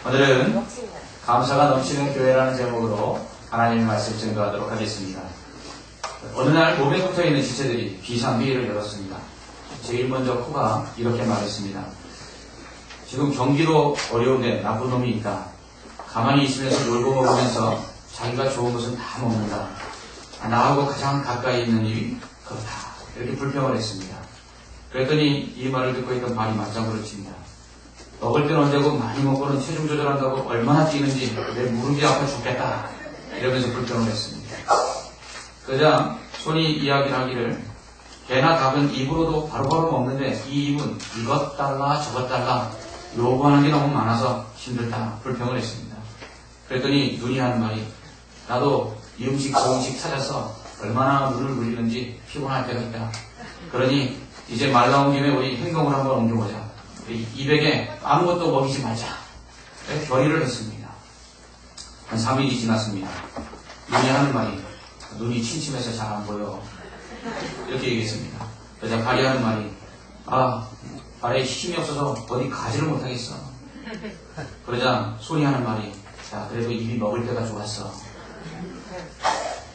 오늘은 감사가 넘치는 교회라는 제목으로 하나님의 말씀 증거하도록 하겠습니다. 어느 날 몸에 붙어있는 지체들이 비상회의를 열었습니다. 제일 먼저 코가 이렇게 말했습니다. 지금 경기도 어려운데 나쁜 놈이 있다. 가만히 있으면서 놀고 먹으면서 자기가 좋은 것은 다 먹는다. 나하고 가장 가까이 있는 일이 그렇다. 이렇게 불평을 했습니다. 그랬더니 이 말을 듣고 있던 발이 맞장구를 칩니다. 먹을 땐 언제고 많이 먹고는 체중 조절한다고 얼마나 뛰는지 내 무릎이 아파 죽겠다. 이러면서 불평을 했습니다. 그러자 손이 이야기를 하기를 개나 닭은 입으로도 바로바로 먹는데 이 입은 이것 달라 저것 달라 요구하는 게 너무 많아서 힘들다. 불평을 했습니다. 그랬더니 눈이 하는 말이 나도 이 음식 저 음식 찾아서 얼마나 눈을 물리는지 피곤할 때가 있다. 그러니 이제 말 나온 김에 우리 행동을 한번 옮겨보자. 입에게 아무것도 먹이지 말자. 결의를 했습니다. 한 3일이 지났습니다. 눈이 하는 말이 눈이 침침해서 잘 안 보여. 이렇게 얘기했습니다. 그러자 발이 하는 말이 발에 힘이 없어서 어디 가지를 못하겠어. 그러자 손이 하는 말이 자 그래도 입이 먹을 때가 좋았어.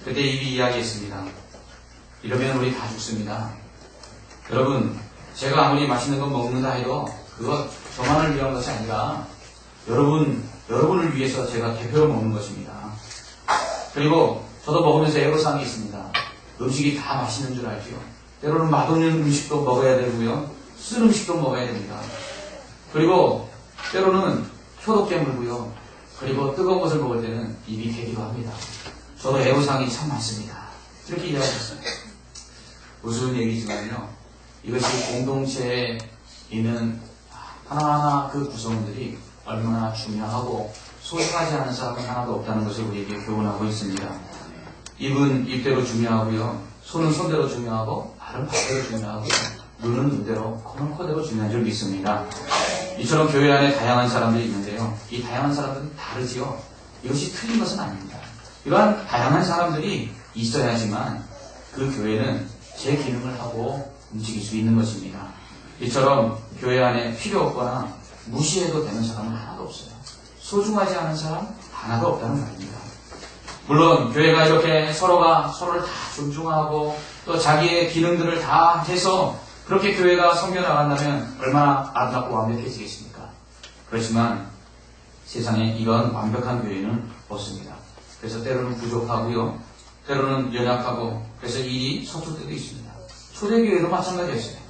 그때 입이 이야기했습니다. 이러면 우리 다 죽습니다. 여러분 제가 아무리 맛있는 거 먹는다 해도 그거 저만을 위한 것이 아니라 여러분을 위해서 제가 대표로 먹는 것입니다. 그리고 저도 먹으면서 애로사항이 있습니다. 음식이 다 맛있는 줄 알죠. 때로는 맛없는 음식도 먹어야 되고요. 쓴 음식도 먹어야 됩니다. 그리고 때로는 효도 깨물고요. 그리고 뜨거운 것을 먹을 때는 입이 개기도 합니다. 저도 애로사항이 참 많습니다. 이렇게 이야기했습니다. 무슨 얘기지만요. 이것이 공동체에 있는 하나하나 그 구성원들이 얼마나 중요하고 소중하지 않은 사람은 하나도 없다는 것을 우리에게 교훈하고 있습니다. 입은 입대로 중요하고요. 손은 손대로 중요하고 발은 발대로 중요하고요. 눈은 눈대로, 코는 코대로 중요한 줄 믿습니다. 이처럼 교회 안에 다양한 사람들이 있는데요. 이 다양한 사람들은 다르지요. 이것이 틀린 것은 아닙니다. 이러한 다양한 사람들이 있어야지만 그 교회는 제 기능을 하고 움직일 수 있는 것입니다. 이처럼 교회 안에 필요 없거나 무시해도 되는 사람은 하나도 없어요. 소중하지 않은 사람 하나도 없다는 말입니다. 물론 교회가 이렇게 서로가 서로를 다 존중하고 또 자기의 기능들을 다 해서 그렇게 교회가 성겨나간다면 얼마나 아름답고 완벽해지겠습니까? 그렇지만 세상에 이런 완벽한 교회는 없습니다. 그래서 때로는 부족하고요. 때로는 연약하고 그래서 일이 서툴 때도 있습니다. 초대교회도 마찬가지였어요.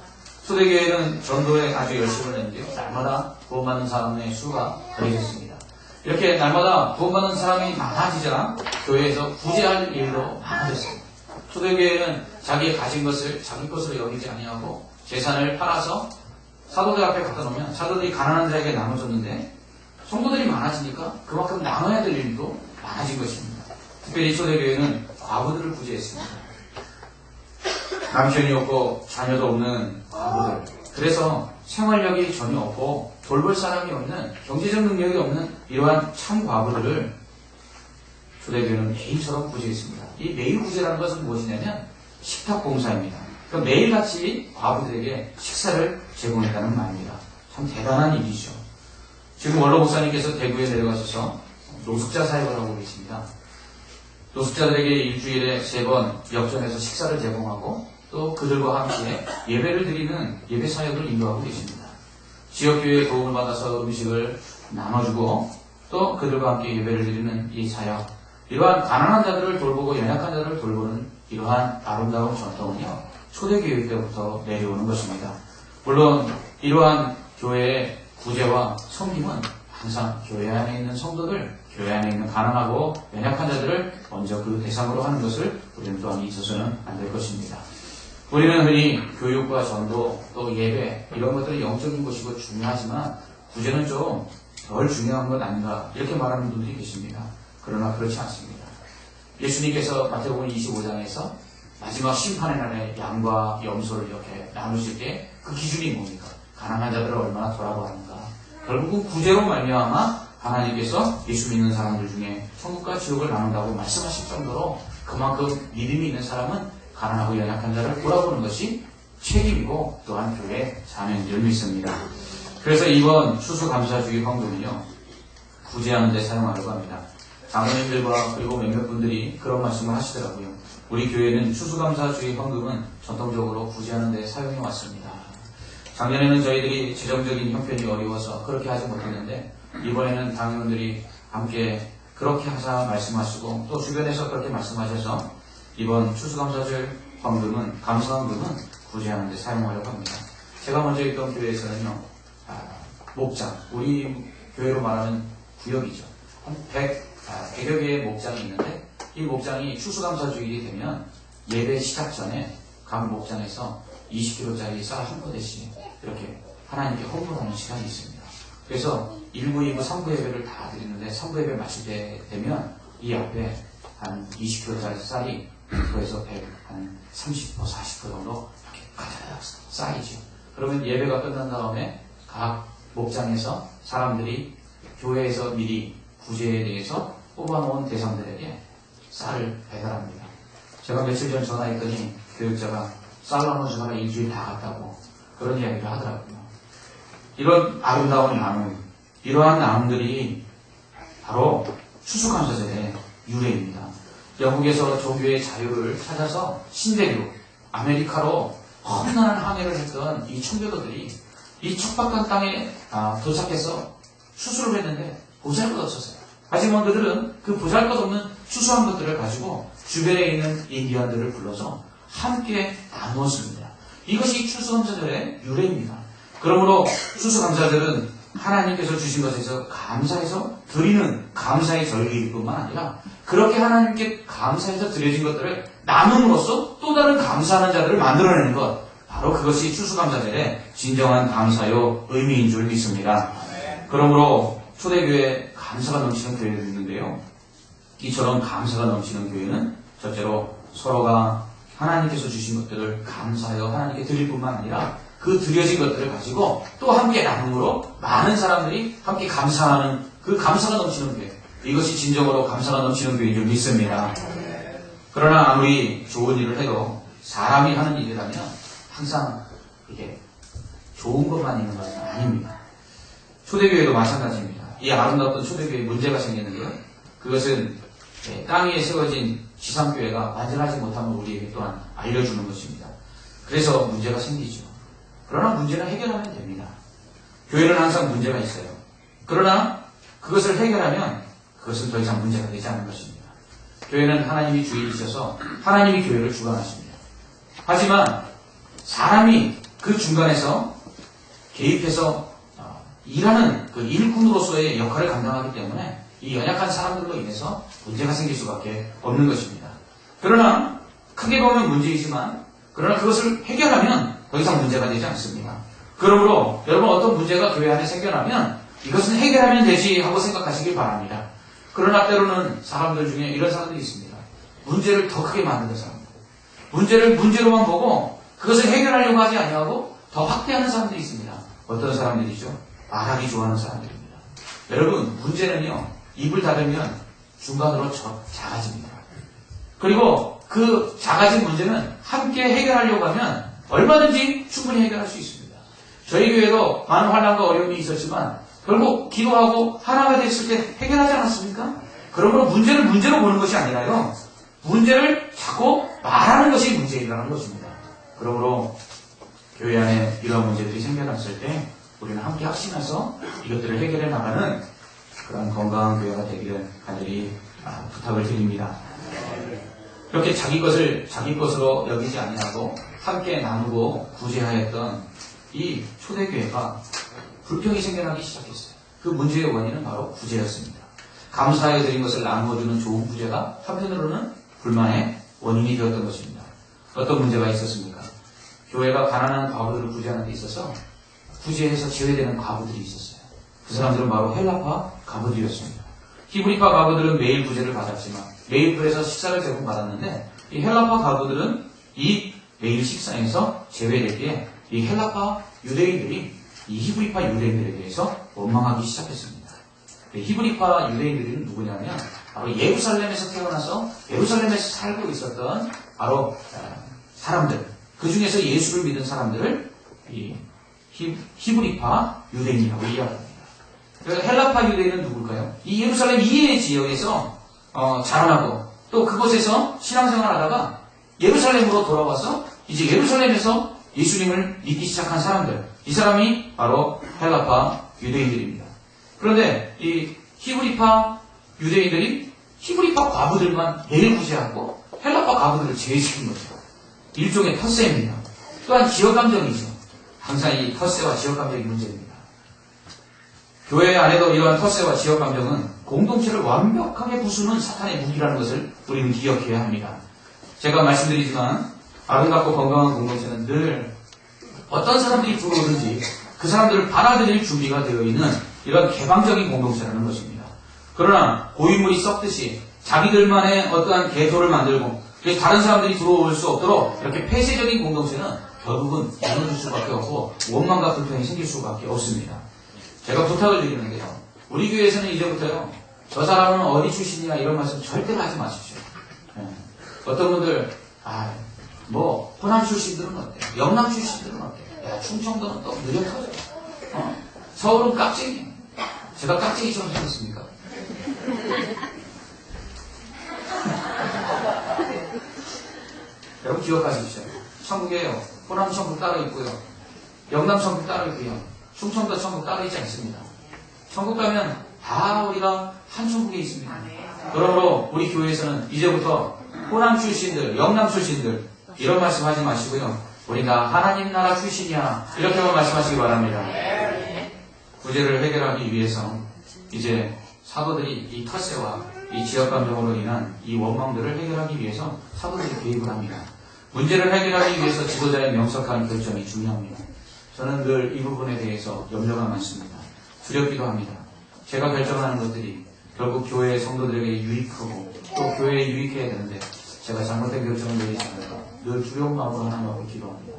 초대교회는 전도에 아주 열심을 했는데요. 날마다 구원받는 사람의 수가 더해졌습니다. 이렇게 날마다 구원받는 사람이 많아지자 교회에서 구제할 일도 많아졌습니다. 초대교회는 자기의 가진 것을 자기 것으로 여기지 아니하고 재산을 팔아서 사도들 앞에 갖다 놓으면 사도들이 가난한 자에게 나눠줬는데 성도들이 많아지니까 그만큼 나눠야 될 일도 많아진 것입니다. 특별히 초대교회는 과부들을 구제했습니다. 남편이 없고 자녀도 없는 과부들. 그래서 생활력이 전혀 없고 돌볼 사람이 없는 경제적 능력이 없는 이러한 참 과부들을 초대교회는 매일처럼 구제했습니다. 이 매일 구제라는 것은 무엇이냐면 식탁 봉사입니다. 그러니까 매일같이 과부들에게 식사를 제공했다는 말입니다. 참 대단한 일이죠. 지금 원로 목사님께서 대구에 내려가셔서 노숙자 사역을 하고 계십니다. 노숙자들에게 일주일에 3번 역전해서 식사를 제공하고 또 그들과 함께 예배를 드리는 예배 사역을 인도하고 계십니다. 지역교회의 도움을 받아서 음식을 나눠주고 또 그들과 함께 예배를 드리는 이 사역, 이러한 가난한 자들을 돌보고 연약한 자들을 돌보는 이러한 아름다운 전통은요, 초대교회 때부터 내려오는 것입니다. 물론 이러한 교회의 구제와 섬김은 항상 교회 안에 있는 성도들, 교회 안에 있는 가난하고 연약한 자들을 먼저 그 대상으로 하는 것을 우리는 또한 있어서는 안 될 것입니다. 우리는 흔히 교육과 전도 또 예배 이런 것들이 영적인 것이고 중요하지만 구제는 좀 덜 중요한 것 아닌가 이렇게 말하는 분들이 계십니다. 그러나 그렇지 않습니다. 예수님께서 마태복음 25장에서 마지막 심판의 날에 양과 염소를 이렇게 나누실 때 그 기준이 뭡니까? 가난한 자들을 얼마나 돌아보았는가. 결국은 구제로 말미암아 하나님께서 예수 믿는 사람들 중에 천국과 지옥을 나눈다고 말씀하실 정도로 그만큼 믿음이 있는 사람은 가난하고 연약한 자를 돌아보는 것이 책임이고 또한 교회의 사명인 줄 믿습니다. 그래서 이번 추수감사주의 황금은요, 구제하는 데 사용하려고 합니다. 장로님들과 그리고 몇몇 분들이 그런 말씀을 하시더라고요. 우리 교회는 추수감사주의 헌금은 전통적으로 구제하는 데 사용해 왔습니다. 작년에는 저희들이 재정적인 형편이 어려워서 그렇게 하지 못했는데 이번에는 당회원들이 함께 그렇게 하자 말씀하시고 또 주변에서 그렇게 말씀하셔서 이번 추수감사절 헌금은 감사헌금은 구제하는 데 사용하려고 합니다. 제가 먼저 있던 교회에서는요, 목장, 우리 교회로 말하는 구역이죠. 한 100여 개의 목장이 있는데 이 목장이 추수감사주일이 되면 예배 시작 전에 각 목장에서 20kg짜리 쌀 한 포대씩 이렇게 하나님께 헌금하는 시간이 있습니다. 그래서 1부, 2부, 3부 예배를 다 드리는데 3부 예배 마칠 때 되면 이 앞에 한 20kg짜리 쌀이 그에서 100, 한 30%, 40% 정도 이렇게 가득 쌓이죠. 그러면 예배가 끝난 다음에 각 목장에서 사람들이 교회에서 미리 구제에 대해서 뽑아놓은 대상들에게 쌀을 배달합니다. 제가 며칠 전 전화했더니 교육자가 쌀 나눠주다가 일주일 다 갔다고 그런 이야기를 하더라고요. 이런 아름다운 나눔, 이러한 나눔들이 바로 추수감사절의 유래입니다. 영국에서 종교의 자유를 찾아서 신대륙, 아메리카로 험난한 항해를 했던 이 청교도들이 이 척박한 땅에 도착해서 추수를 했는데 보잘것없었어요. 하지만 그들은 그 보잘것없는 추수한 것들을 가지고 주변에 있는 인디언들을 불러서 함께 나누었습니다. 이것이 추수감사절의 유래입니다. 그러므로 추수감사절은 하나님께서 주신 것에서 감사해서 드리는 감사의 절기일 뿐만 아니라 그렇게 하나님께 감사해서 드려진 것들을 나눔으로써 또 다른 감사하는 자들을 만들어내는 것, 바로 그것이 추수감사절의 진정한 감사요 의미인 줄 믿습니다. 그러므로 초대교회 감사가 넘치는 교회도 있는데요. 이처럼 감사가 넘치는 교회는 첫째로 서로가 하나님께서 주신 것들을 감사하여 하나님께 드릴 뿐만 아니라 그 드려진 것들을 가지고 또 함께 나눔으로 많은 사람들이 함께 감사하는 그 감사가 넘치는 교회, 이것이 진정으로 감사가 넘치는 교회인 줄 믿습니다. 그러나 아무리 좋은 일을 해도 사람이 하는 일이라면 항상 이게 좋은 것만 있는 것은 아닙니다. 초대교회도 마찬가지입니다. 이 아름다웠던 초대교회에 문제가 생겼는데요. 그것은 땅 위에 세워진 지상교회가 완전하지 못함을 우리에게 또한 알려주는 것입니다. 그래서 문제가 생기죠. 그러나 문제는 해결하면 됩니다. 교회는 항상 문제가 있어요. 그러나 그것을 해결하면 그것은 더 이상 문제가 되지 않는 것입니다. 교회는 하나님이 주인이셔서 하나님이 교회를 주관하십니다. 하지만 사람이 그 중간에서 개입해서 일하는 그 일꾼으로서의 역할을 감당하기 때문에 이 연약한 사람들로 인해서 문제가 생길 수밖에 없는 것입니다. 그러나 크게 보면 문제이지만 그러나 그것을 해결하면 더 이상 문제가 되지 않습니다. 그러므로 여러분 어떤 문제가 교회 안에 생겨나면 이것은 해결하면 되지 하고 생각하시길 바랍니다. 그러나 때로는 사람들 중에 이런 사람들이 있습니다. 문제를 더 크게 만드는 사람들. 문제를 문제로만 보고 그것을 해결하려고 하지 아니하고 더 확대하는 사람들이 있습니다. 어떤 사람들이죠? 말하기 좋아하는 사람들입니다. 여러분 문제는요, 입을 닫으면 중간으로 작아집니다. 그리고 그 작아진 문제는 함께 해결하려고 하면 얼마든지 충분히 해결할 수 있습니다. 저희 교회도 많은 환난과 어려움이 있었지만 결국 기도하고 하나가 됐을 때 해결하지 않았습니까? 그러므로 문제를 문제로 보는 것이 아니라요, 문제를 자꾸 말하는 것이 문제이라는 것입니다. 그러므로 교회 안에 이러한 문제들이 생겨났을 때 우리는 함께 합심해서 이것들을 해결해 나가는 그런 건강한 교회가 되기를 간절히 부탁을 드립니다. 이렇게 자기 것을 자기 것으로 여기지 아니하고 함께 나누고 구제하였던 이 초대교회가 불평이 생겨나기 시작했어요. 그 문제의 원인은 바로 구제였습니다. 감사하여 드린 것을 나누어주는 좋은 구제가 한편으로는 불만의 원인이 되었던 것입니다. 어떤 문제가 있었습니까? 교회가 가난한 과부들을 구제하는 데 있어서 구제해서 제외되는 과부들이 있었어요. 그 사람들은 바로 헬라파 과부들이었습니다. 히브리파 과부들은 매일 구제를 받았지만 매일불에서 식사를 제공받았는데 이 헬라파 과부들은 이 매일 식사에서 제외되기에 이 헬라파 유대인들이 이 히브리파 유대인들에 대해서 원망하기 시작했습니다. 히브리파 유대인들은 누구냐면 바로 예루살렘에서 태어나서 예루살렘에서 살고 있었던 바로 사람들, 그 중에서 예수를 믿은 사람들을 이 히브리파 유대인이라고 이야기합니다. 그래서 헬라파 유대인은 누굴까요? 이 예루살렘 이외의 지역에서 자라나고 또 그곳에서 신앙생활하다가 예루살렘으로 돌아와서 이제 예루살렘에서 예수님을 믿기 시작한 사람들, 이 사람이 바로 헬라파 유대인들입니다. 그런데 이 히브리파 유대인들이 히브리파 과부들만 매일 구제하고 헬라파 과부들을 제외시킨 거죠. 일종의 텃세입니다. 또한 지역감정이죠. 항상 이 텃세와 지역감정이 문제입니다. 교회 안에도 이러한 텃세와 지역감정은 공동체를 완벽하게 부수는 사탄의 무기라는 것을 우리는 기억해야 합니다. 제가 말씀드리지만 아름답고 건강한 공동체는 늘 어떤 사람들이 들어오든지 그 사람들을 받아들일 준비가 되어 있는 이런 개방적인 공동체라는 것입니다. 그러나 고인물이 썩듯이 자기들만의 어떠한 개토를 만들고 그래서 다른 사람들이 들어올 수 없도록 이렇게 폐쇄적인 공동체는 결국은 무너질 수밖에 없고 원망과 불평이 생길 수밖에 없습니다. 제가 부탁을 드리는데요. 우리 교회에서는 이제부터요. 저 사람은 어디 출신이냐 이런 말씀 절대로 하지 마십시오. 어떤 분들 호남 출신들은 어때? 영남 출신들은 어때? 야, 충청도는 또 느려 터져. 서울은 깍쟁이. 제가 깍쟁이처럼 생겼습니까? 여러분 기억하십시오. 천국에요. 호남 천국 따로 있고요. 영남 천국 따로 있고요. 충청도 천국 따로 있지 않습니다. 천국 가면 다 우리가 한 천국에 있습니다. 그러므로 우리 교회에서는 이제부터 호남 출신들, 영남 출신들 이런 말씀하지 마시고요. 우리가 하나님 나라 출신이야 이렇게만 말씀하시기 바랍니다. 구제를 해결하기 위해서 이제 사도들이 이 텃세와 이 지역감정으로 인한 이 원망들을 해결하기 위해서 사도들이 개입을 합니다. 문제를 해결하기 위해서 지도자의 명석한 결정이 중요합니다. 저는 늘 이 부분에 대해서 염려가 많습니다. 두렵기도 합니다. 제가 결정하는 것들이 결국 교회의 성도들에게 유익하고 또 교회에 유익해야 되는데 제가 잘못된 결정을 내리지 않을까 늘 두려운 마음으로 하나님 앞에 기도합니다.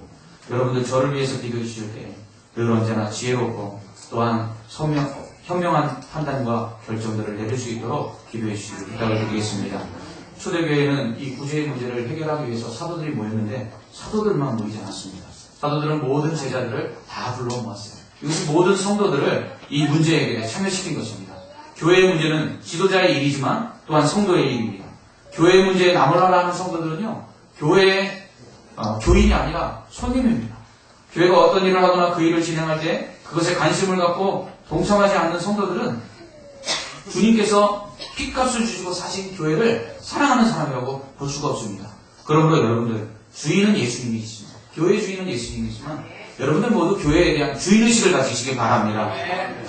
여러분들 저를 위해서 기도해 주실 때 늘 언제나 지혜롭고 또한 현명한 판단과 결정들을 내릴 수 있도록 기도해 주시길 부탁을 드리겠습니다. 초대교회는 이 구제의 문제를 해결하기 위해서 사도들이 모였는데 사도들만 모이지 않았습니다. 사도들은 모든 제자들을 다 불러 모았어요. 이것이 모든 성도들을 이 문제 해결에 참여시킨 것입니다. 교회의 문제는 지도자의 일이지만 또한 성도의 일입니다. 교회의 문제에 나무라라 하는 성도들은요, 교회의 교인이 아니라 손님입니다. 교회가 어떤 일을 하거나 그 일을 진행할 때 그것에 관심을 갖고 동참하지 않는 성도들은 주님께서 핏값을 주시고 사신 교회를 사랑하는 사람이라고 볼 수가 없습니다. 그러므로 여러분들 주인은 예수님이시지만 교회의 주인은 예수님이지만 여러분들 모두 교회에 대한 주인의식을 가지시기 바랍니다.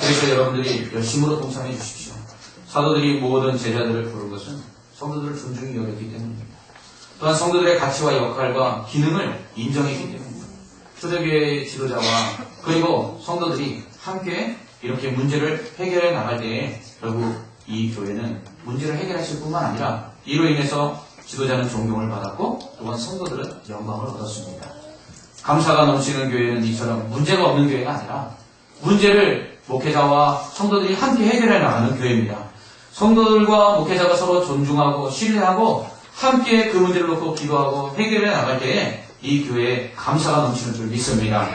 그래서 여러분들이 열심으로 동참해 주십시오. 사도들이 모든 제자들을 부른 것은 성도들을 존중히 여겼기 때문입니다. 또한 성도들의 가치와 역할과 기능을 인정했기 때문입니다. 초대교회의 지도자와 그리고 성도들이 함께 이렇게 문제를 해결해 나갈 때에 결국 이 교회는 문제를 해결하실 뿐만 아니라 이로 인해서 지도자는 존경을 받았고 또한 성도들은 영광을 얻었습니다. 감사가 넘치는 교회는 이처럼 문제가 없는 교회가 아니라 문제를 목회자와 성도들이 함께 해결해 나가는 교회입니다. 성도들과 목회자가 서로 존중하고 신뢰하고 함께 그 문제를 놓고 기도하고 해결해 나갈 때에 이 교회에 감사가 넘치는 줄 믿습니다.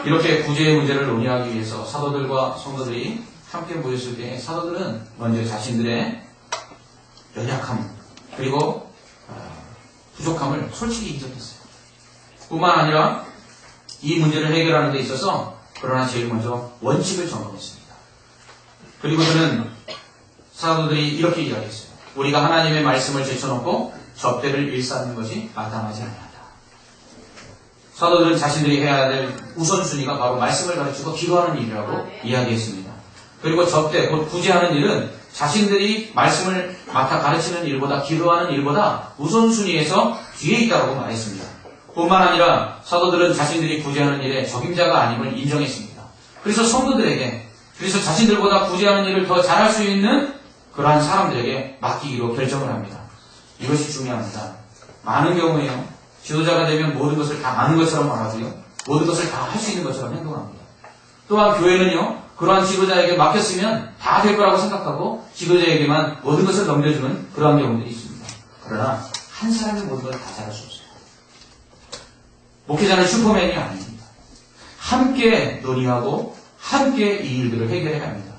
이렇게 구제의 문제를 논의하기 위해서 사도들과 성도들이 함께 모였을 때 사도들은 먼저 자신들의 연약함 그리고 부족함을 솔직히 인정했어요. 뿐만 아니라 이 문제를 해결하는 데 있어서 그러나 제일 먼저 원칙을 점검했습니다. 그리고 저는 사도들이 이렇게 이야기했어요. 우리가 하나님의 말씀을 제쳐놓고 접대를 일삼는 것이 마땅하지 않다. 사도들은 자신들이 해야 될 우선순위가 바로 말씀을 가르치고 기도하는 일이라고 이야기했습니다. 그리고 접대, 곧 구제하는 일은 자신들이 말씀을 맡아 가르치는 일보다 기도하는 일보다 우선순위에서 뒤에 있다고 말했습니다. 뿐만 아니라 사도들은 자신들이 구제하는 일에 적임자가 아님을 인정했습니다. 그래서 성도들에게, 그래서 자신들보다 구제하는 일을 더 잘할 수 있는 그러한 사람들에게 맡기기로 결정을 합니다. 이것이 중요합니다. 많은 경우에요. 지도자가 되면 모든 것을 다 아는 것처럼 말하고요. 모든 것을 다 할 수 있는 것처럼 행동합니다. 또한 교회는요. 그러한 지도자에게 맡겼으면 다 될 거라고 생각하고 지도자에게만 모든 것을 넘겨주는 그러한 경우들이 있습니다. 그러나 한 사람이 모든 걸 다 잘할 수 없어요. 목회자는 슈퍼맨이 아닙니다. 함께 논의하고 함께 이 일들을 해결해야 합니다.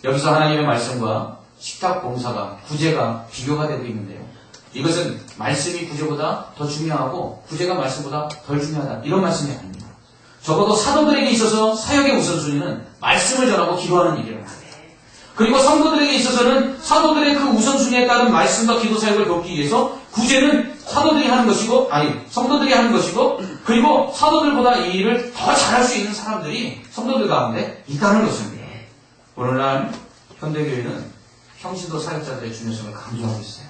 여기서 하나님의 말씀과 식탁 봉사가, 구제가 비교가 되고 있는데요. 이것은 말씀이 구제보다 더 중요하고 구제가 말씀보다 덜 중요하다, 이런 말씀이 아닙니다. 적어도 사도들에게 있어서 사역의 우선순위는 말씀을 전하고 기도하는 일이랍니다. 그리고 성도들에게 있어서는 사도들의 그 우선순위에 따른 말씀과 기도 사역을 돕기 위해서 구제는 사도들이 하는 것이고, 성도들이 하는 것이고, 그리고 사도들보다 이 일을 더 잘할 수 있는 사람들이 성도들 가운데 있다는 것입니다. 오늘날 현대교회는 평신도 사역자들의 중요성을 강조하고 있어요.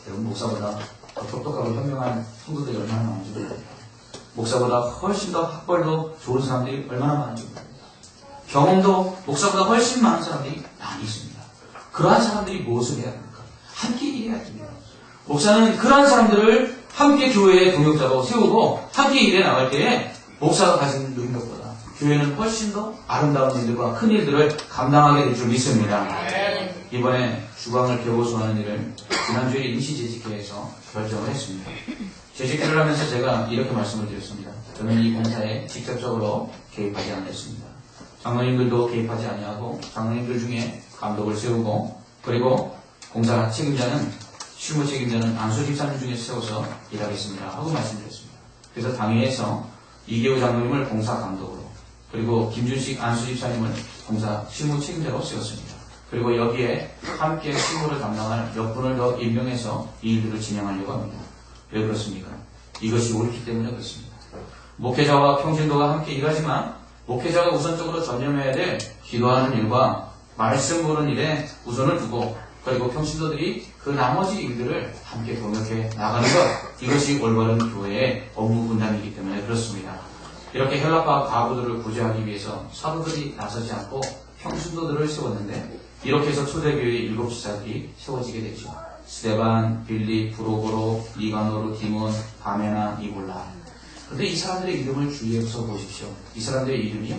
여러분, 목사보다 더 똑똑하고 현명한 성도들이 얼마나 많은지 모릅니다. 목사보다 훨씬 더 학벌도 좋은 사람들이 얼마나 많은지 모릅니다. 경험도 목사보다 훨씬 많은 사람들이 많이 있습니다. 그러한 사람들이 무엇을 해야 합니까? 함께 일해야 됩니다. 목사는 그러한 사람들을 함께 교회의 동역자로 세우고 함께 일해 나갈 때에 목사가 가진 능력보다 교회는 훨씬 더 아름다운 일들과 큰 일들을 감당하게 될 줄 믿습니다. 이번에 주방을 개보수하는 일을 지난주에 임시재직회에서 결정을 했습니다. 재직회를 하면서 제가 이렇게 말씀을 드렸습니다. 저는 이 공사에 직접적으로 개입하지 않겠습니다. 장로님들도 개입하지 아니하고 장로님들 중에 감독을 세우고, 그리고 공사 책임자는, 실무 책임자는 안수 집사님 중에 세워서 일하겠습니다 하고 말씀드렸습니다. 그래서 당회에서 이계우 장로님을 공사 감독으로, 그리고 김준식 안수 집사님을 공사 실무 책임자로 세웠습니다. 그리고 여기에 함께 실무를 담당할 몇 분을 더 임명해서 이 일들을 진행하려고 합니다. 왜 그렇습니까? 이것이 옳기 때문에 그렇습니다. 목회자와 평신도가 함께 일하지만 목회자가 우선적으로 전념해야 될 기도하는 일과 말씀 보는 일에 우선을 두고, 그리고 평신도들이 그 나머지 일들을 함께 동역해 나가는 것, 이것이 올바른 교회의 업무 분담이기 때문에 그렇습니다. 이렇게 헬라파 가부들을 구제하기 위해서 사도들이 나서지 않고 평신도들을 세웠는데, 이렇게 해서 초대교회의 7 지사들이 세워지게 되죠. 스데반, 빌립, 브로고로, 니가노르, 디몬, 바메나, 니골라. 그런데 이 사람들의 이름을 주의해서 보십시오. 이 사람들의 이름이요,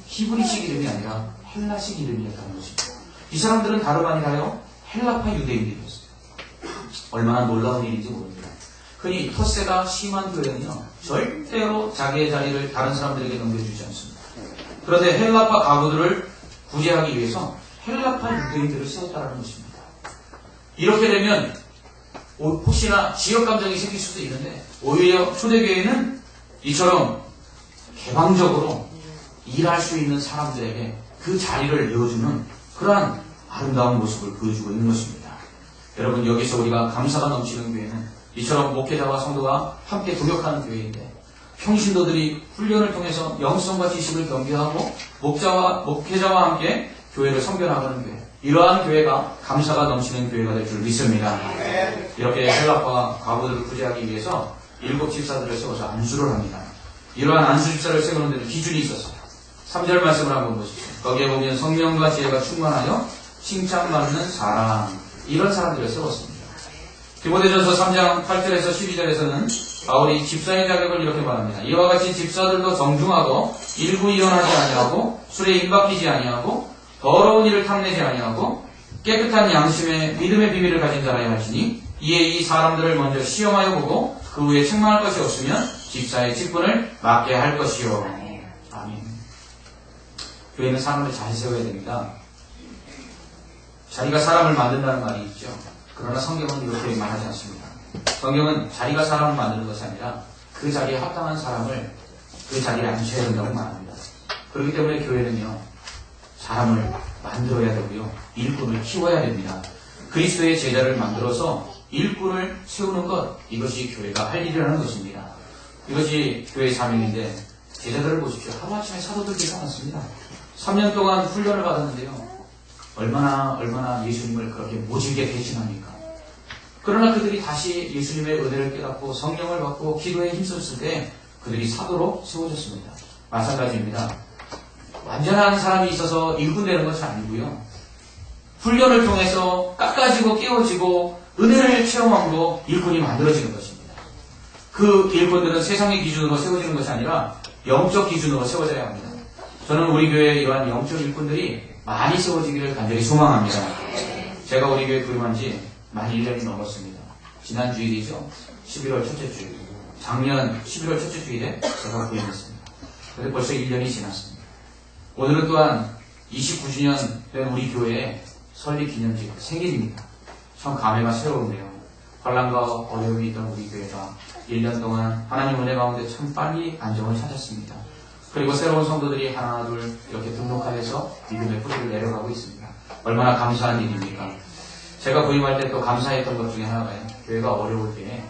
히브리식 이름이 아니라 헬라식 이름이었다는 것입니다. 이 사람들은 다름 아니라요, 헬라파 유대인들이었어요. 얼마나 놀라운 일인지 모릅니다. 흔히 텃세가 심한 교회는요, 절대로 자기의 자리를 다른 사람들에게 넘겨주지 않습니다. 그런데 헬라파 가부들을 구제하기 위해서 헬라파 유대인들을 세웠다는 것입니다. 이렇게 되면 혹시나 지역 감정이 생길 수도 있는데, 오히려 초대교회는 이처럼 개방적으로 일할 수 있는 사람들에게 그 자리를 내어주는 그러한 아름다운 모습을 보여주고 있는 것입니다. 여러분, 여기서 우리가 감사가 넘치는 교회는 이처럼 목회자와 성도가 함께 동역하는 교회인데, 평신도들이 훈련을 통해서 영성과 지식을 경계하고 목회자와 함께 교회를 섬겨나가는 교회, 이러한 교회가 감사가 넘치는 교회가 될 줄 믿습니다. 이렇게 헬라파 가부들을 구제하기 위해서 7 집사들을 세워서 안수를 합니다. 이러한 안수 집사를 세우는 데는 기준이 있었어요. 3절 말씀을 한번 보십시오. 거기에 보면 성령과 지혜가 충만하여 칭찬받는 사람, 이런 사람들을 세웠습니다. 디모데전서 3장 8절에서 12절에서는 바울이 집사의 자격을 이렇게 말합니다. 이와 같이 집사들도 정중하고 일구이연하지 아니하고 술에 임박히지 아니하고 더러운 일을 탐내지 아니하고 깨끗한 양심의 믿음의 비밀을 가진 자라야 하시니, 이에 이 사람들을 먼저 시험하여 보고 그 후에 책망할 것이 없으면 집사의 직분을 맡게 할 것이요. 아멘. 교회는 사람을 잘 세워야 됩니다. 자리가 사람을 만든다는 말이 있죠. 그러나 성경은 이렇게 말하지 않습니다. 성경은 자리가 사람을 만드는 것이 아니라 그 자리에 합당한 사람을 그 자리에 앉혀야 된다고 말합니다. 그렇기 때문에 교회는요, 사람을 만들어야 되고요, 일꾼을 키워야 됩니다. 그리스도의 제자를 만들어서 일꾼을 세우는 것, 이것이 교회가 할 일이라는 것입니다. 이것이 교회의 사명인데, 제자들을 보십시오. 하루아침에 사도들 일어났습니다. 3년 동안 훈련을 받았는데요, 얼마나 예수님을 그렇게 모질게 배신합니까? 그러나 그들이 다시 예수님의 은혜를 깨닫고 성령을 받고 기도에 힘썼을 때 그들이 사도로 세워졌습니다. 마찬가지입니다. 완전한 사람이 있어서 일꾼 되는 것이 아니고요, 훈련을 통해서 깎아지고 깨워지고 은혜를 체험함으로 일꾼이 만들어지는 것입니다. 그 일꾼들은 세상의 기준으로 세워지는 것이 아니라 영적 기준으로 세워져야 합니다. 저는 우리 교회에 이러한 영적 일꾼들이 많이 세워지기를 간절히 소망합니다. 제가 우리 교회 부임한 지 만 1년이 넘었습니다. 지난 주일이죠. 11월 첫째 주일. 작년 11월 첫째 주일에 제가 부임했습니다. 그래서 벌써 1년이 지났습니다. 오늘은 또한 29주년 된 우리 교회의 설립 기념식 생일입니다. 참 감회가 새로운데요. 환난과 어려움이 있던 우리 교회가 1년 동안 하나님 은혜 가운데 참 빨리 안정을 찾았습니다. 그리고 새로운 성도들이 하나 둘 이렇게 등록하여서 믿음의 뿌리를 내려가고 있습니다. 얼마나 감사한 일입니까? 제가 부임할 때 또 감사했던 것 중에 하나가요. 교회가 어려울 때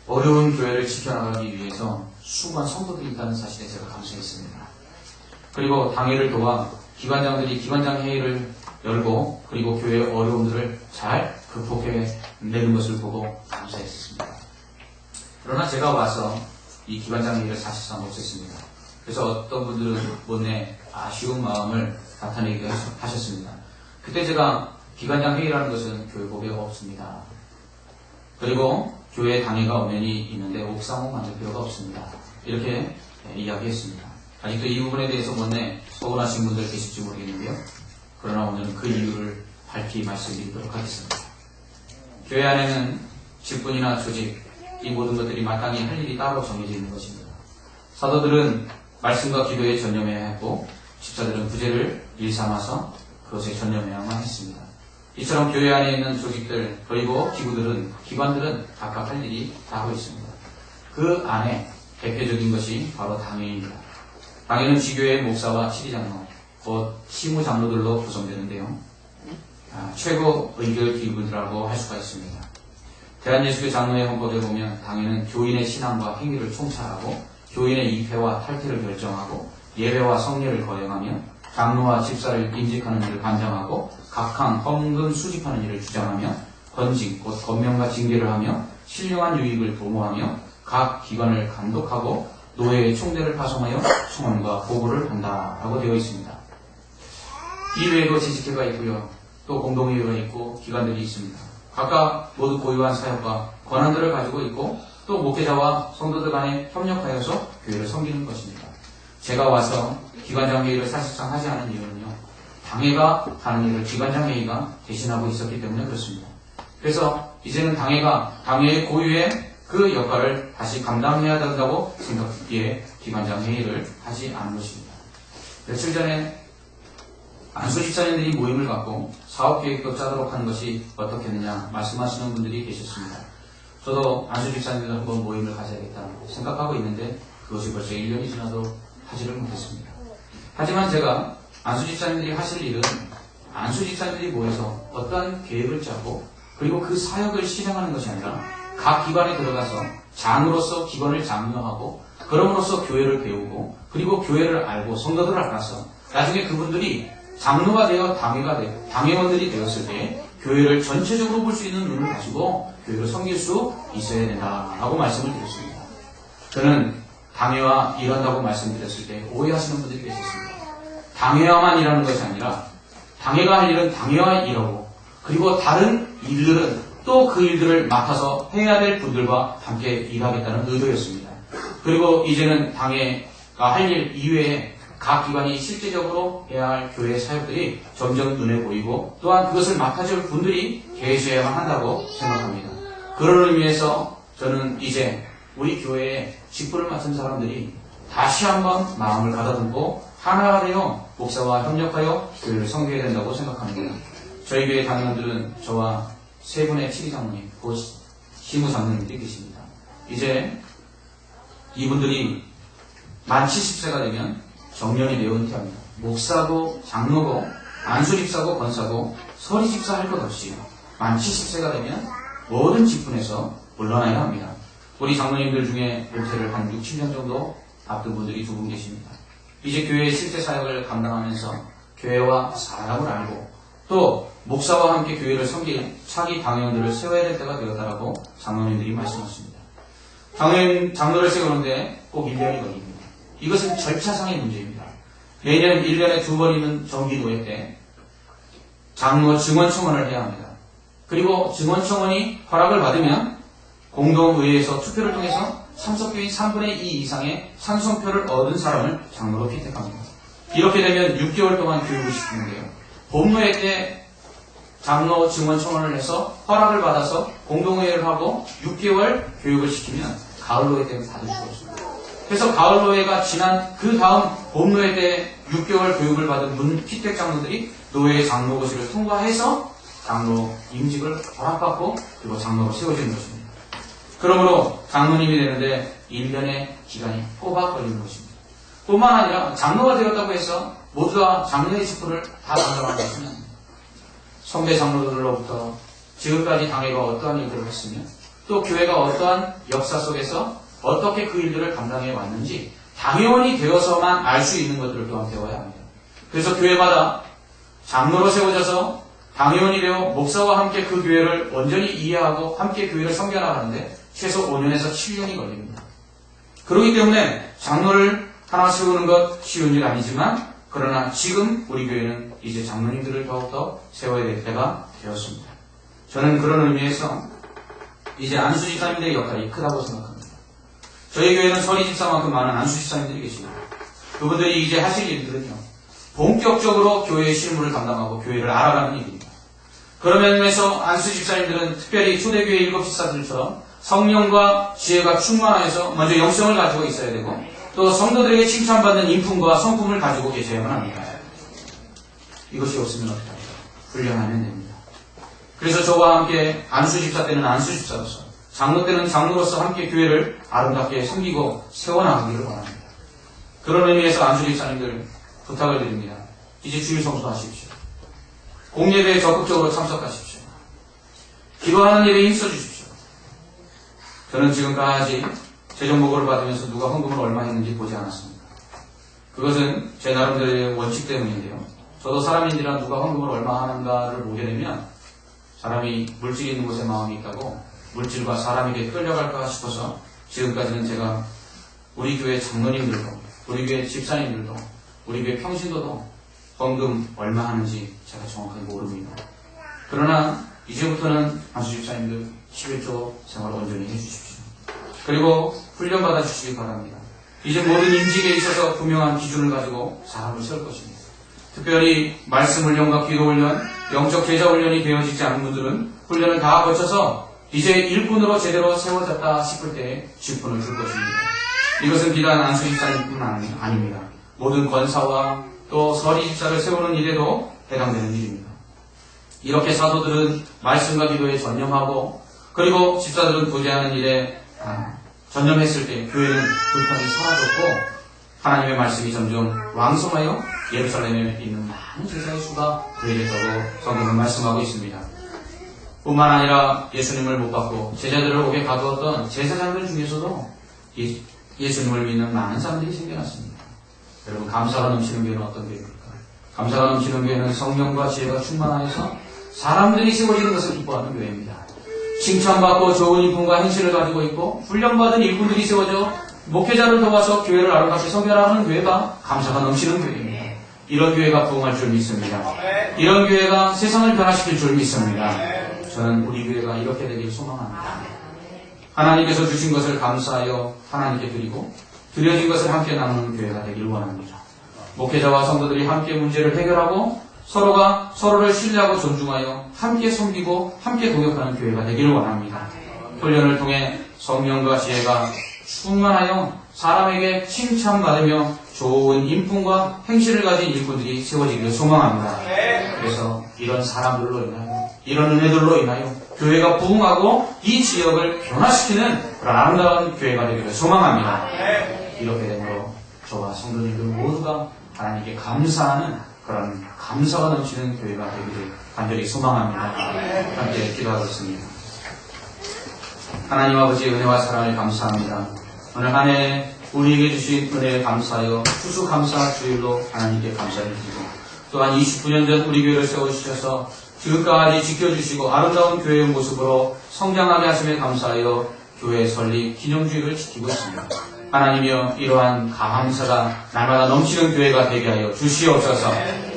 어려운 교회를 지켜나가기 위해서 수고한 성도들이 있다는 사실에 제가 감사했습니다. 그리고 당회를 도와 기관장들이 기관장 회의를 열고 그리고 교회의 어려움들을 잘 극복해내는 것을 보고 감사했습니다. 그러나 제가 와서 이 기관장 회의를 사실상 없앴습니다. 그래서 어떤 분들은 못내 아쉬운 마음을 나타내게 하셨습니다. 그때 제가 기관장 회의라는 것은 교회 법에 없습니다. 그리고 교회 당회가 엄연히 있는데 옥상호 만들 필요가 없습니다. 이렇게 이야기했습니다. 아직도 이 부분에 대해서 못내 서운하신 분들 계실지 모르겠는데요. 그러나 오늘은 그 이유를 밝히 말씀드리도록 하겠습니다. 교회 안에는 직분이나 조직, 이 모든 것들이 마땅히 할 일이 따로 정해져 있는 것입니다. 사도들은 말씀과 기도에 전념해야 했고 집사들은 구제를 일삼아서 그것에 전념해야만 했습니다. 이처럼 교회 안에 있는 조직들 그리고 기관들은 각각 할 일이 다 하고 있습니다. 그 안에 대표적인 것이 바로 당회입니다. 당회는 지교의 목사와 치리장로, 곧 시무장로들로 구성되는데요. 최고 의결 기구라고 할 수가 있습니다. 대한예수교 장로의 헌법에 보면 당회는 교인의 신앙과 행위를 총찰하고 교인의 입회와 탈퇴를 결정하고 예배와 성례를 거행하며 장로와 집사를 임직하는 일을 관장하고 각항, 헌금 수집하는 일을 주장하며 권징, 곧 권명과 징계를 하며 신령한 유익을 도모하며 각 기관을 감독하고 노예의 총대를 파송하여 청원과 보고를 한다라고 되어 있습니다. 이외에도 재직회가 있고요. 또 공동회의가 있고 기관들이 있습니다. 각각 모두 고유한 사역과 권한들을 가지고 있고 또 목회자와 성도들 간에 협력하여서 교회를 섬기는 것입니다. 제가 와서 기관장 회의를 사실상 하지 않은 이유는요. 당회가 하는 일을 기관장 회의가 대신하고 있었기 때문에 그렇습니다. 그래서 이제는 당회의 고유의 그 역할을 다시 감당해야 된다고 생각했기에 기관장 회의를 하지 않은 것입니다. 며칠 전에 안수 집사님들이 모임을 갖고 사업계획도 짜도록 하는 것이 어떻겠느냐 말씀하시는 분들이 계셨습니다. 저도 안수 집사님들 한번 모임을 가져야겠다 생각하고 있는데 그것이 벌써 1년이 지나도 하지를 못했습니다. 하지만 제가 안수 집사님들이 하실 일은 안수 집사님들이 모여서 어떠한 계획을 짜고 그리고 그 사역을 실행하는 것이 아니라 각 기관에 들어가서 장으로서 기관을 장려하고 그럼으로써 교회를 배우고 그리고 교회를 알고 성도들을 알아서 나중에 그분들이 장로가 되어 당회원들이 되었을 때 교회를 전체적으로 볼 수 있는 눈을 가지고 교회를 섬길 수 있어야 된다라고 말씀을 드렸습니다. 저는 당회와 일한다고 말씀드렸을 때 오해하시는 분들이 계셨습니다. 당회와만 일하는 것이 아니라 당회가 할 일은 당회와 일하고 그리고 다른 일들은 또 그 일들을 맡아서 해야 될 분들과 함께 일하겠다는 의도였습니다. 그리고 이제는 당회가 할 일 이외에 각 기관이 실제적으로 해야 할 교회 사역들이 점점 눈에 보이고 또한 그것을 맡아줄 분들이 계셔야만 한다고 생각합니다. 그런 의미에서 저는 이제 우리 교회에 직분을 맡은 사람들이 다시 한번 마음을 가다듬고 하나가 되어 목사와 협력하여 교회를 섬겨야 된다고 생각합니다. 저희 교회 당회원들은 저와 세 분의 치리장로님, 곧 시무장로님들이 계십니다. 이제 이분들이 만 70세가 되면 정년이 되어 은퇴합니다. 목사고 장로고 안수집사고 권사고 서리집사 할 것 없이 만 70세가 되면 모든 직분에서 물러나야 합니다. 우리 장로님들 중에 은퇴를 한 6, 7년 정도 앞둔 분들이 두 분 계십니다. 이제 교회의 실제 사역을 감당하면서 교회와 사람을 알고 또 목사와 함께 교회를 섬길 차기 당회원들을 세워야 될 때가 되었다라고 장로님들이 말씀하십니다. 장로를 세우는데 꼭 1년이 걸립니다. 이것은 절차상의 문제입니다. 매년 1년에 2번 있는 정기노회 때 장로 증언 청원을 해야 합니다. 그리고 증언 청원이 허락을 받으면 공동의회에서 투표를 통해서 참석교인 3분의 2 이상의 찬성표를 얻은 사람을 장로로 피택합니다. 이렇게 되면 6개월 동안 교육을 시키는데요. 봄노회 때 장로 증언 청원을 해서 허락을 받아서 공동회의를 하고 6개월 교육을 시키면 가을노회 때는 받을 수가 없습니다. 그래서 가을노회가 지난 그 다음 봄노회 때 6개월 교육을 받은 피택 장로들이 노회의 장로고시를 통과해서 장로 임직을 허락받고 그리고 장로로 세워지는 것입니다. 그러므로 장로님이 되는데 1년의 기간이 꼬박 걸리는 것입니다. 뿐만 아니라 장로가 되었다고 해서 모두 다 장로의 직분을 다 담당하는 것은 아닙니다. 성대 장로들로부터 지금까지 당회가 어떠한 일들을 했으며 또 교회가 어떠한 역사 속에서 어떻게 그 일들을 감당해 왔는지 당회원이 되어서만 알 수 있는 것들을 또한 배워야 합니다. 그래서 교회마다 장로로 세워져서 당회원이 되어 목사와 함께 그 교회를 온전히 이해하고 함께 교회를 섬겨나가는데 최소 5년에서 7년이 걸립니다. 그렇기 때문에 장로를 하나 세우는 것 쉬운 일 아니지만 그러나 지금 우리 교회는 이제 장로님들을 더욱더 세워야 될 때가 되었습니다. 저는 그런 의미에서 이제 안수 집사님들의 역할이 크다고 생각합니다. 저희 교회는 서리 집사만큼 많은 안수 집사님들이 계십니다. 그분들이 이제 하실 일들은요, 본격적으로 교회의 실무를 담당하고 교회를 알아가는 일입니다. 그런 면에서 안수 집사님들은 특별히 초대교회 일곱 집사들처럼 성령과 지혜가 충만해서 먼저 영성을 가지고 있어야 되고 또 성도들에게 칭찬받는 인품과 성품을 가지고 계셔야만 합니다. 이것이 없으면 어떻게 합니까? 훈련하면 됩니다. 그래서 저와 함께 안수 집사 때는 안수 집사로서 장로 때는 장로로서 함께 교회를 아름답게 섬기고 세워나가기를 원합니다. 그런 의미에서 안수 집사님들 부탁을 드립니다. 이제 주일 성수하십시오. 공예배에 적극적으로 참석하십시오. 기도하는 예배에 힘써주십시오. 저는 지금까지 재정보고를 받으면서 누가 헌금을 얼마 했는지 보지 않았습니다. 그것은 제 나름대로의 원칙 때문인데요. 저도 사람인지라 누가 헌금을 얼마 하는가를 보게 되면 사람이 물질이 있는 곳에 마음이 있다고 물질과 사람에게 끌려갈까 싶어서 지금까지는 제가 우리 교회 장로님들도 우리 교회 집사님들도 우리 교회 평신도도 헌금 얼마 하는지 제가 정확하게 모릅니다. 그러나 이제부터는 안수 집사님들 11조 생활 온전히 해주십시오. 그리고 훈련받아 주시기 바랍니다. 이제 모든 임직에 있어서 분명한 기준을 가지고 사람을 세울 것입니다. 특별히 말씀 훈련과 기도 훈련, 영적 제자 훈련이 되어지지 않은 분들은 훈련을 다 거쳐서 이제 일꾼으로 제대로 세워졌다 싶을 때 직분을 줄 것입니다. 이것은 비단 안수 집사님뿐 아닙니다. 모든 권사와 또 서리 집사를 세우는 일에도 해당되는 일입니다. 이렇게 사도들은 말씀과 기도에 전념하고 그리고 집사들은 부재하는 일에 전념했을 때 교회는 불판이 사라졌고 하나님의 말씀이 점점 왕성하여 예루살렘에 있는 많은 제자의 수가 그에게서도 성경은 말씀하고 있습니다. 뿐만 아니라 예수님을 못 받고 제자들을 오게 가두었던 제사장들 중에서도 예수님을 믿는 많은 사람들이 생겨났습니다. 여러분, 감사가 넘치는 교회는 어떤 교회입니까? 감사가 넘치는 교회는 성령과 지혜가 충만하여서 사람들이 세워지는 것을 기뻐하는 교회입니다. 칭찬받고 좋은 인품과 행실을 가지고 있고 훈련받은 일꾼들이 세워져 목회자를 도와서 교회를 아름답게 섬겨나가는 교회가 감사가 넘치는 교회입니다. 이런 교회가 부흥할 줄 믿습니다. 이런 교회가 세상을 변화시킬 줄 믿습니다. 저는 우리 교회가 이렇게 되길 소망합니다. 하나님께서 주신 것을 감사하여 하나님께 드리고 드려진 것을 함께 나누는 교회가 되길 원합니다. 목회자와 성도들이 함께 문제를 해결하고 서로가 서로를 신뢰하고 존중하여 함께 섬기고 함께 동역하는 교회가 되기를 원합니다. 훈련을 통해 성령과 지혜가 충만하여 사람에게 칭찬받으며 좋은 인품과 행실을 가진 일꾼들이 세워지기를 소망합니다. 그래서 이런 사람들로 인하여 이런 은혜들로 인하여 교회가 부흥하고 이 지역을 변화시키는 그런 아름다운 교회가 되기를 소망합니다. 이렇게 되므로 저와 성도님들 모두가 하나님께 감사하는 그런 감사가 넘치는 교회가 되기를 간절히 소망합니다. 함께 기도하겠습니다. 하나님 아버지의 은혜와 사랑을 감사합니다. 오늘 한 해 우리에게 주신 은혜에 감사하여 추수감사 주일로 하나님께 감사를 드리고 또한 29년 전 우리 교회를 세워주셔서 지금까지 지켜주시고 아름다운 교회의 모습으로 성장하게 하심에 감사하여 교회 설립 기념주일을 지키고 있습니다. 하나님이여 이러한 감사가 날마다 넘치는 교회가 되게 하여 주시옵소서.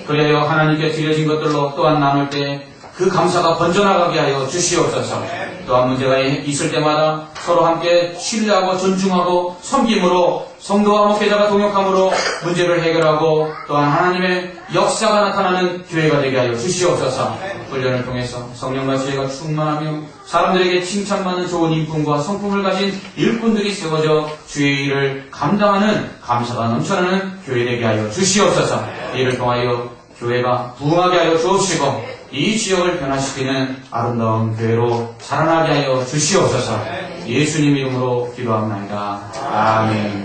그래야 하나님께 드려진 것들로 또한 나눌 때 그 감사가 번져나가게 하여 주시옵소서. 또한 문제가 있을 때마다 서로 함께 신뢰하고 존중하고 섬김으로 성도와 목회자가 동역함으로 문제를 해결하고 또한 하나님의 역사가 나타나는 교회가 되게 하여 주시옵소서. 훈련을 통해서 성령과 지혜가 충만하며 사람들에게 칭찬받는 좋은 인품과 성품을 가진 일꾼들이 세워져 주의 일을 감당하는 감사가 넘쳐나는 교회 되게 하여 주시옵소서. 이를 통하여 교회가 부흥하게 하여 주옵시고 이 지역을 변화시키는 아름다운 교회로 자라나게 하여 주시옵소서. 예수님 이름으로 기도합니다. 아멘.